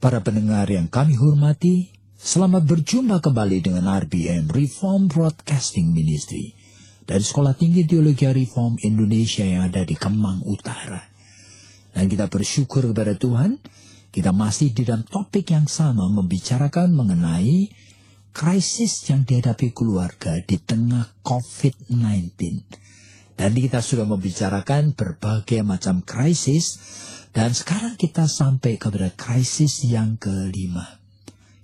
Para pendengar yang kami hormati, selamat berjumpa kembali dengan RBM Reform Broadcasting Ministry dari Sekolah Tinggi Teologi Reform Indonesia yang ada di Kemang Utara. Dan kita bersyukur kepada Tuhan, kita masih di dalam topik yang sama membicarakan mengenai krisis yang dihadapi keluarga di tengah COVID-19. Dan kita sudah membicarakan berbagai macam krisis. Dan sekarang kita sampai kepada krisis yang kelima,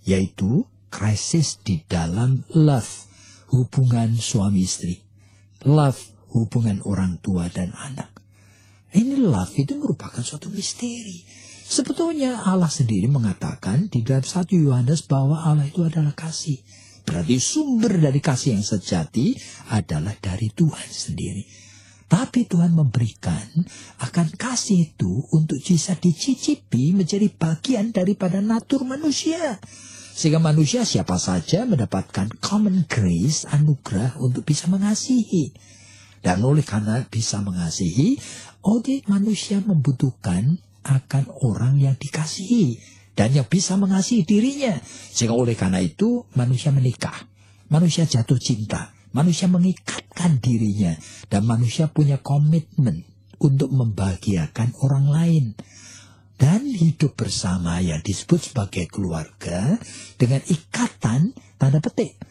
yaitu krisis di dalam love, hubungan suami istri. Love, hubungan orang tua dan anak. Ini love itu merupakan suatu misteri. Sebetulnya Allah sendiri mengatakan di dalam 1 Yohanes bahwa Allah itu adalah kasih. Berarti sumber dari kasih yang sejati adalah dari Tuhan sendiri. Tapi Tuhan memberikan akan kasih itu untuk bisa dicicipi menjadi bagian daripada natur manusia. Sehingga manusia siapa saja mendapatkan common grace, anugerah untuk bisa mengasihi. Dan oleh karena bisa mengasihi, manusia membutuhkan akan orang yang dikasihi. Dan yang bisa mengasihi dirinya. Sehingga oleh karena itu manusia menikah. Manusia jatuh cinta. Manusia mengikatkan dirinya dan manusia punya komitmen untuk membahagiakan orang lain. Dan hidup bersama yang disebut sebagai keluarga dengan ikatan tanda petik.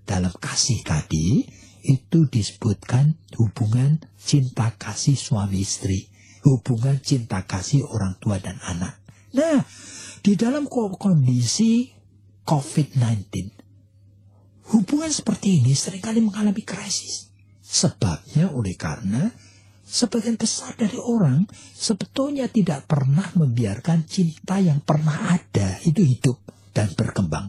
Dalam kasih tadi itu disebutkan hubungan cinta kasih suami istri. Hubungan cinta kasih orang tua dan anak. Nah, di dalam kondisi COVID-19, hubungan seperti ini seringkali mengalami krisis. Sebabnya oleh karena sebagian besar dari orang sebetulnya tidak pernah membiarkan cinta yang pernah ada itu hidup dan berkembang.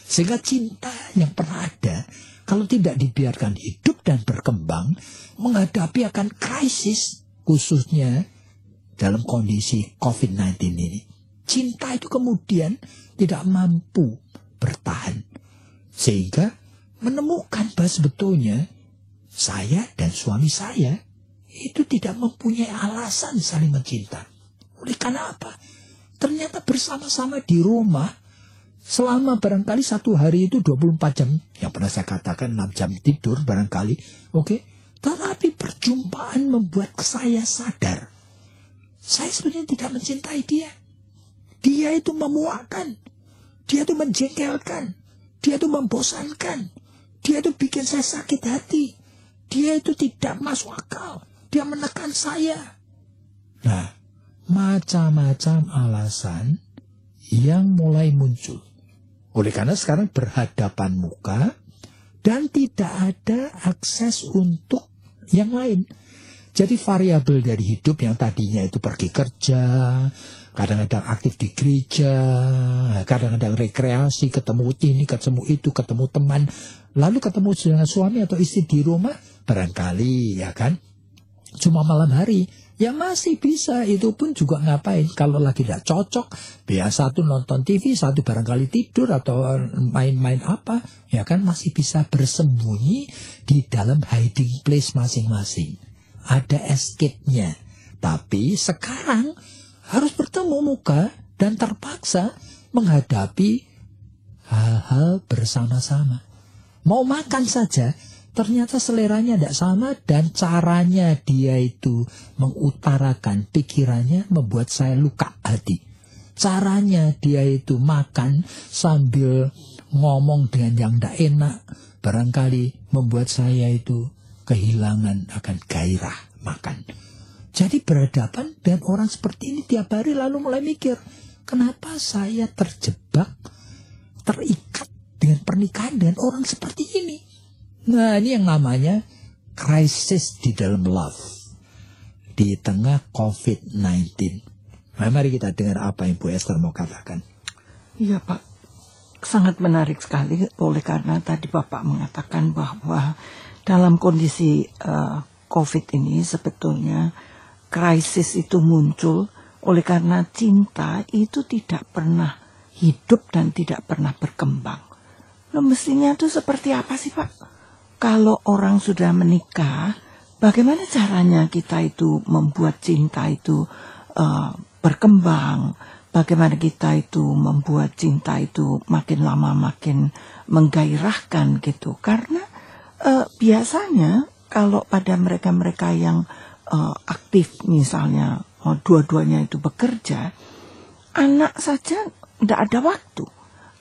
Sehingga cinta yang pernah ada, kalau tidak dibiarkan hidup dan berkembang, menghadapi akan krisis, khususnya dalam kondisi COVID-19 ini. Cinta itu kemudian tidak mampu bertahan. Sehingga menemukan bahwa sebetulnya saya dan suami saya itu tidak mempunyai alasan saling mencinta. Oleh karena apa? Ternyata bersama-sama di rumah selama barangkali satu hari itu 24 jam. Yang pernah saya katakan 6 jam tidur barangkali. Oke. Tetapi perjumpaan membuat saya sadar. Saya sebenarnya tidak mencintai dia. Dia itu memuakkan. Dia itu menjengkelkan. Dia itu membosankan. Dia itu bikin saya sakit hati. Dia itu tidak masuk akal. Dia menekan saya. Nah, macam-macam alasan yang mulai muncul. Oleh karena sekarang berhadapan muka dan tidak ada akses untuk yang lain. Jadi variabel dari hidup yang tadinya itu pergi kerja, kadang-kadang aktif di gereja, kadang-kadang rekreasi, ketemu ini, ketemu itu, ketemu teman, lalu ketemu dengan suami atau istri di rumah, barangkali, ya kan, cuma malam hari, ya masih bisa, itu pun juga ngapain, kalau lagi tidak cocok, biasa tuh nonton TV, satu barangkali tidur, atau main-main apa, ya kan, masih bisa bersembunyi di dalam hiding place masing-masing. Ada escape-nya. Tapi sekarang harus bertemu muka dan terpaksa menghadapi hal-hal bersama-sama. Mau makan saja, ternyata seleranya tidak sama dan caranya dia itu mengutarakan pikirannya membuat saya luka hati. Caranya dia itu makan sambil ngomong dengan yang tidak enak, barangkali membuat saya itu kehilangan akan gairah makan. Jadi berhadapan dengan orang seperti ini tiap hari lalu mulai mikir, kenapa saya terjebak, terikat dengan pernikahan dengan orang seperti ini? Nah, ini yang namanya krisis di dalam love. Di tengah COVID-19. Nah, mari kita dengar apa yang Bu Esther mau katakan. Iya Pak, sangat menarik sekali oleh karena tadi Bapak mengatakan bahwa dalam kondisi COVID ini sebetulnya krisis itu muncul oleh karena cinta itu tidak pernah hidup dan tidak pernah berkembang. Nah, mestinya itu seperti apa sih Pak? Kalau orang sudah menikah, bagaimana caranya kita itu membuat cinta itu berkembang? Bagaimana kita itu membuat cinta itu makin lama makin menggairahkan gitu. Karena biasanya kalau pada mereka-mereka yang aktif misalnya dua-duanya itu bekerja, anak saja tidak ada waktu.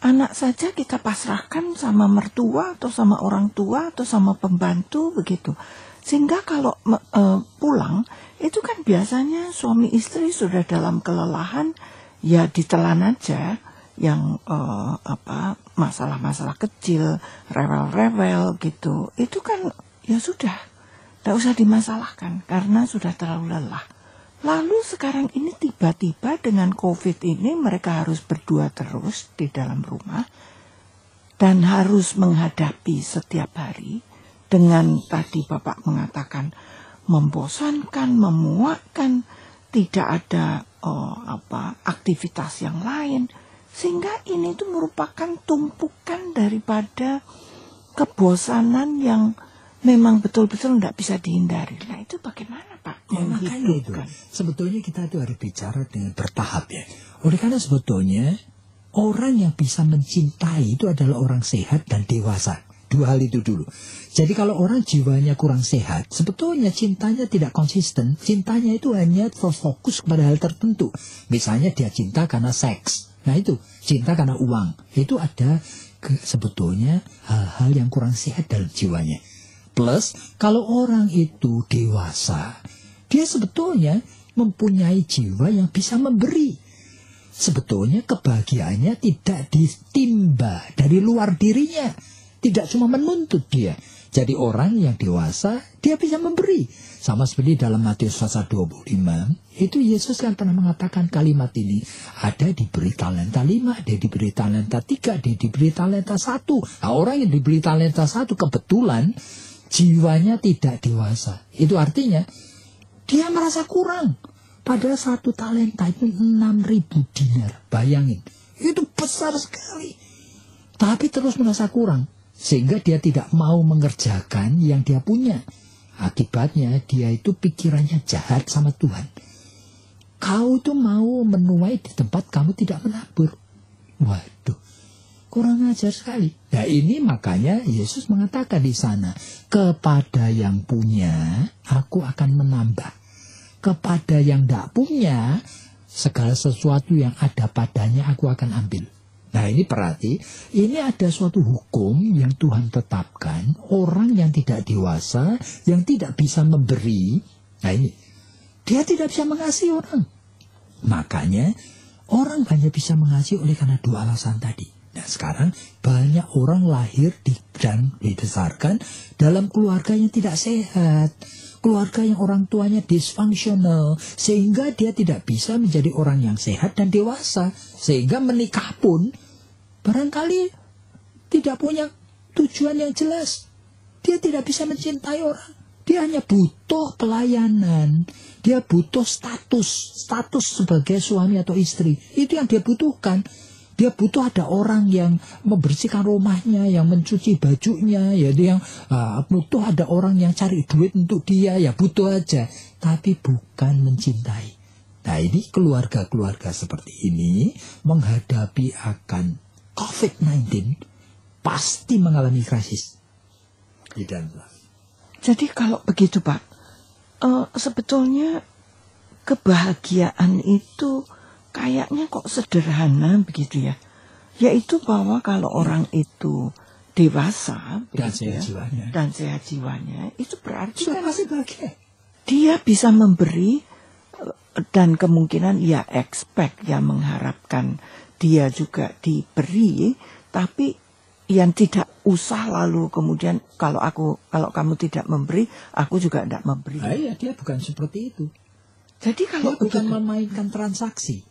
Anak saja kita pasrahkan sama mertua atau sama orang tua atau sama pembantu begitu. Sehingga kalau pulang itu kan biasanya suami istri sudah dalam kelelahan, ya ditelan aja yang masalah-masalah kecil, rewel-rewel gitu. Itu kan ya sudah, tidak usah dimasalahkan karena sudah terlalu lelah. Lalu sekarang ini tiba-tiba dengan COVID ini mereka harus berdua terus di dalam rumah dan harus menghadapi setiap hari dengan tadi Bapak mengatakan membosankan, memuakkan, tidak ada aktivitas yang lain, sehingga ini itu merupakan tumpukan daripada kebosanan yang memang betul-betul tidak bisa dihindari. Nah itu bagaimana Pak? Ya, makanya itu sebetulnya kita itu harus bicara dengan bertahap ya. Oleh karena sebetulnya orang yang bisa mencintai itu adalah orang sehat dan dewasa. Dua hal itu dulu. Jadi kalau orang jiwanya kurang sehat, sebetulnya cintanya tidak konsisten. Cintanya itu hanya terfokus kepada hal tertentu. Misalnya dia cinta karena seks. Nah itu, cinta karena uang. Itu ada sebetulnya hal-hal yang kurang sehat dalam jiwanya. Plus, kalau orang itu dewasa, dia sebetulnya mempunyai jiwa yang bisa memberi. Sebetulnya kebahagiaannya tidak ditimba dari luar dirinya. Tidak cuma menuntut dia. Jadi orang yang dewasa, dia bisa memberi. Sama seperti dalam Matius pasal 25, itu Yesus kan pernah mengatakan kalimat ini. Ada diberi talenta 5, ada diberi talenta 3, ada diberi talenta 1. Nah, orang yang diberi talenta 1 kebetulan jiwanya tidak dewasa. Itu artinya dia merasa kurang. Padahal 1 talenta itu 6.000 dinar. Bayangin, itu besar sekali. Tapi terus merasa kurang. Sehingga dia tidak mau mengerjakan yang dia punya. Akibatnya dia itu pikirannya jahat sama Tuhan. Kau itu mau menuai di tempat kamu tidak menabur. Waduh, kurang ajar sekali. Nah ini makanya Yesus mengatakan di sana, kepada yang punya aku akan menambah. Kepada yang tidak punya, segala sesuatu yang ada padanya aku akan ambil. Nah ini berarti, ini ada suatu hukum yang Tuhan tetapkan, orang yang tidak dewasa, yang tidak bisa memberi, nah ini, dia tidak bisa mengasihi orang. Makanya, orang hanya bisa mengasihi oleh karena 2 alasan tadi. Nah sekarang, banyak orang lahir dan dibesarkan dalam keluarga yang tidak sehat. Keluarga yang orang tuanya disfungsional, sehingga dia tidak bisa menjadi orang yang sehat dan dewasa, sehingga menikah pun barangkali tidak punya tujuan yang jelas. Dia tidak bisa mencintai orang, dia hanya butuh pelayanan, dia butuh status sebagai suami atau istri, itu yang dia butuhkan. Dia butuh ada orang yang membersihkan rumahnya, yang mencuci bajunya, ya dia yang butuh ada orang yang cari duit untuk dia, ya butuh aja, tapi bukan mencintai. Nah ini keluarga-keluarga seperti ini menghadapi akan COVID-19 pasti mengalami krisis. Jadi kalau begitu Pak, sebetulnya kebahagiaan itu kayaknya kok sederhana begitu ya. Yaitu bahwa kalau orang itu dewasa dan sehat jiwanya, itu berarti kan pasti bahagia. Dia bisa memberi dan kemungkinan ya expect, ya mengharapkan dia juga diberi, tapi yang tidak usah lalu kemudian kalau kamu tidak memberi, aku juga tidak memberi. Iya, dia bukan seperti itu. Jadi kalau dia bukan memainkan transaksi.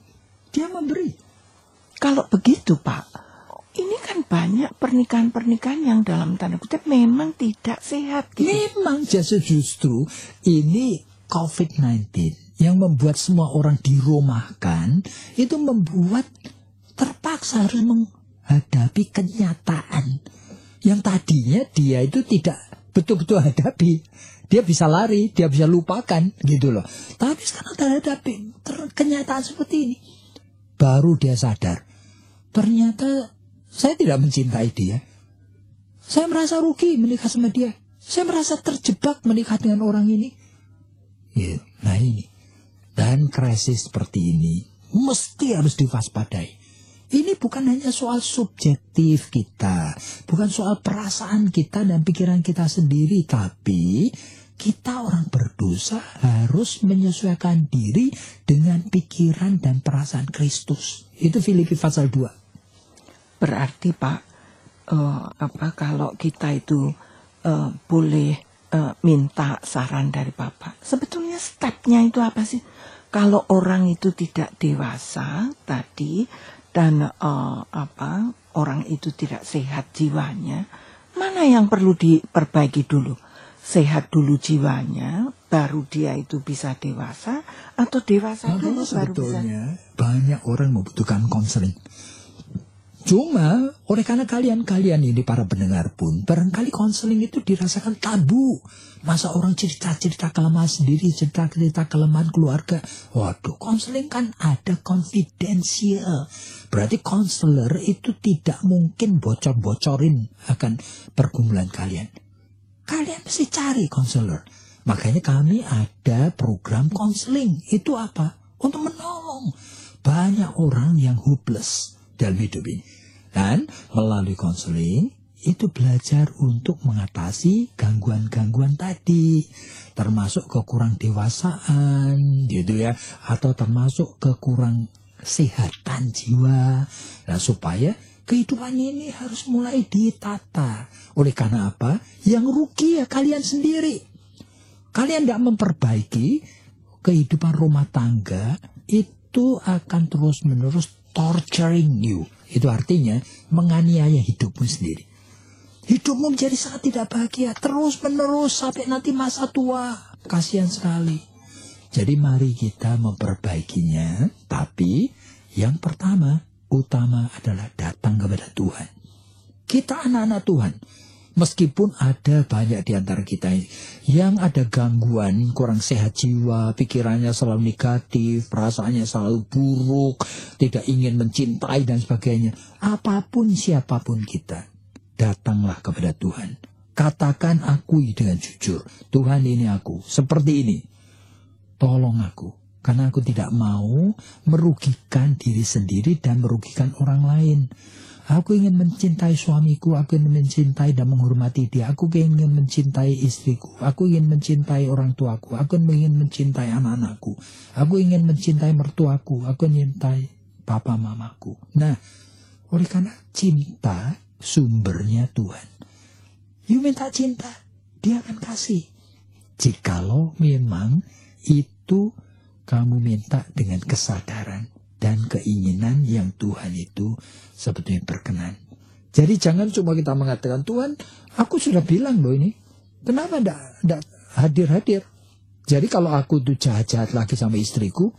Dia memberi. Kalau begitu Pak, ini banyak pernikahan-pernikahan yang dalam tanda kutip memang tidak sehat. Gitu. Memang justru ini COVID-19 yang membuat semua orang dirumahkan, itu membuat terpaksa harus menghadapi kenyataan yang tadinya dia itu tidak betul-betul hadapi. Dia bisa lari, dia bisa lupakan gitu loh. Tapi sekarang terhadapi kenyataan seperti ini, baru dia sadar, ternyata saya tidak mencintai dia. Saya merasa rugi menikah sama dia. Saya merasa terjebak menikah dengan orang ini. Ya, nah ini. Dan krisis seperti ini mesti harus diwaspadai. Ini bukan hanya soal subjektif kita, bukan soal perasaan kita dan pikiran kita sendiri, tapi kita orang berdosa harus menyesuaikan diri dengan pikiran dan perasaan Kristus. Itu Filipi pasal 2. Berarti Pak, kalau kita itu boleh minta saran dari Bapak, sebetulnya stepnya itu apa sih? Kalau orang itu tidak dewasa tadi dan orang itu tidak sehat jiwanya, mana yang perlu diperbaiki dulu? Sehat dulu jiwanya, baru dia itu bisa dewasa, atau dewasa dulu baru bisa? Sebetulnya banyak orang membutuhkan konseling. Cuma oleh karena kalian ini para pendengar pun barangkali konseling itu dirasakan tabu. Masa orang cerita-cerita kelemahan sendiri, cerita-cerita kelemahan keluarga. Waduh, konseling kan ada konfidensial. Berarti konselor itu tidak mungkin bocor-bocorin akan pergumulan kalian. Kalian mesti cari konselor. Makanya kami ada program konseling. Itu apa? Untuk menolong banyak orang yang hopeless dalam hidup ini. Dan melalui konseling itu belajar untuk mengatasi gangguan-gangguan tadi, termasuk kekurang dewasaan gitu ya, atau termasuk kekurang kesehatan jiwa. Nah, supaya kehidupan ini harus mulai ditata. Oleh karena apa? Yang rugi ya kalian sendiri. Kalian tidak memperbaiki kehidupan rumah tangga, itu akan terus-menerus torturing you. Itu artinya menganiaya hidupmu sendiri. Hidupmu menjadi sangat tidak bahagia terus-menerus sampai nanti masa tua. Kasihan sekali. Jadi mari kita memperbaikinya. Tapi yang utama adalah datang kepada Tuhan. Kita anak-anak Tuhan. Meskipun ada banyak di antara kita yang ada gangguan, kurang sehat jiwa, pikirannya selalu negatif, perasaannya selalu buruk, tidak ingin mencintai dan sebagainya. Apapun siapapun kita, datanglah kepada Tuhan. Katakan, akui dengan jujur, Tuhan ini aku, seperti ini. Tolong aku, karena aku tidak mau merugikan diri sendiri dan merugikan orang lain. Aku ingin mencintai suamiku, aku ingin mencintai dan menghormati dia. Aku ingin mencintai istriku, aku ingin mencintai orang tuaku, aku ingin mencintai anak-anakku. Aku ingin mencintai mertuaku, aku ingin mencintai papa mamaku. Nah, oleh karena cinta sumbernya Tuhan. You minta cinta, dia akan kasih. Jikalau memang itu kamu minta dengan kesadaran dan keinginan yang Tuhan itu sebetulnya berkenan. Jadi jangan cuma kita mengatakan, Tuhan, aku sudah bilang loh ini. Kenapa enggak hadir-hadir? Jadi kalau aku tuh jahat-jahat lagi sama istriku,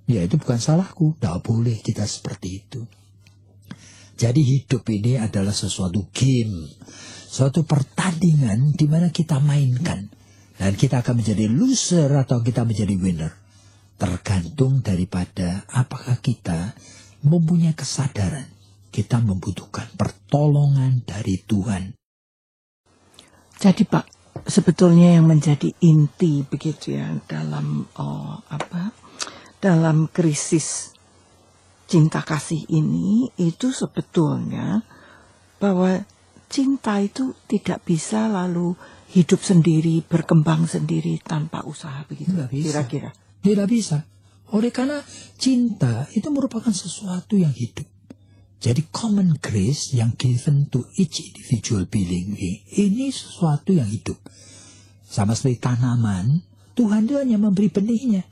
ya itu bukan salahku. Tidak boleh kita seperti itu. Jadi hidup ini adalah sesuatu game. Suatu pertandingan di mana kita mainkan. Dan kita akan menjadi loser atau kita menjadi winner. Tergantung daripada apakah kita mempunyai kesadaran. Kita membutuhkan pertolongan dari Tuhan. Jadi Pak, sebetulnya yang menjadi inti begitu ya dalam dalam krisis cinta kasih ini itu sebetulnya bahwa cinta itu tidak bisa lalu hidup sendiri, berkembang sendiri tanpa usaha begitu. Kira-kira. Tidak bisa. Oleh karena cinta itu merupakan sesuatu yang hidup. Jadi common grace yang given to each individual being ini sesuatu yang hidup. Sama seperti tanaman, Tuhan itu hanya memberi benihnya.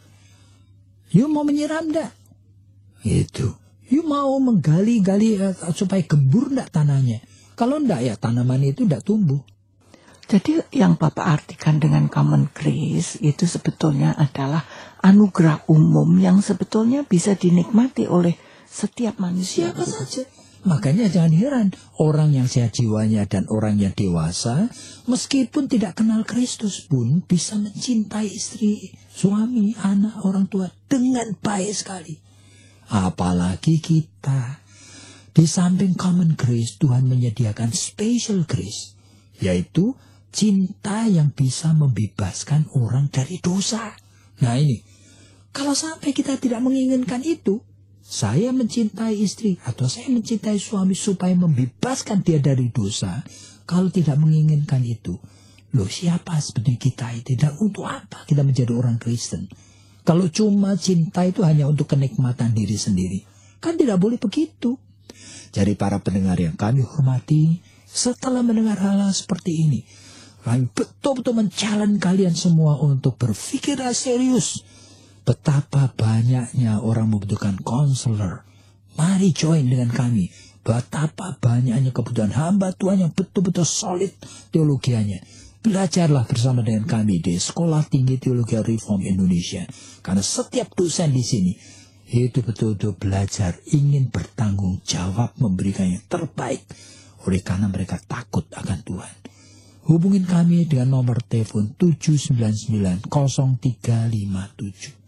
You mau menyiram enggak? Itu. You mau menggali-gali supaya gembur enggak tanahnya. Kalau enggak ya tanaman itu enggak tumbuh. Jadi yang Bapak artikan dengan common grace itu sebetulnya adalah anugerah umum yang sebetulnya bisa dinikmati oleh setiap manusia. Siapa saja. Makanya jangan heran orang yang sehat jiwanya dan orang yang dewasa meskipun tidak kenal Kristus pun bisa mencintai istri, suami, anak, orang tua dengan baik sekali. Apalagi kita. Di samping common grace, Tuhan menyediakan special grace, yaitu cinta yang bisa membebaskan orang dari dosa. Nah ini, kalau sampai kita tidak menginginkan itu, saya mencintai istri atau saya mencintai suami supaya membebaskan dia dari dosa. Kalau tidak menginginkan itu, loh siapa sebenarnya kita itu? Dan untuk apa kita menjadi orang Kristen? Kalau cuma cinta itu hanya untuk kenikmatan diri sendiri, kan tidak boleh begitu. Jadi para pendengar yang kami hormati, setelah mendengar hal seperti ini, kami betul-betul men-challenge kalian semua untuk berpikir serius. Betapa banyaknya orang membutuhkan konselor. Mari join dengan kami. Betapa banyaknya kebutuhan hamba Tuhan yang betul-betul solid teologianya. Belajarlah bersama dengan kami di Sekolah Tinggi Teologi Reform Indonesia. Karena setiap dosen di sini itu betul-betul belajar, ingin bertanggung jawab, memberikan yang terbaik. Oleh karena mereka takut akan Tuhan. Hubungin kami dengan nomor telepon 799-0357.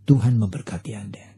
Tuhan memberkati Anda.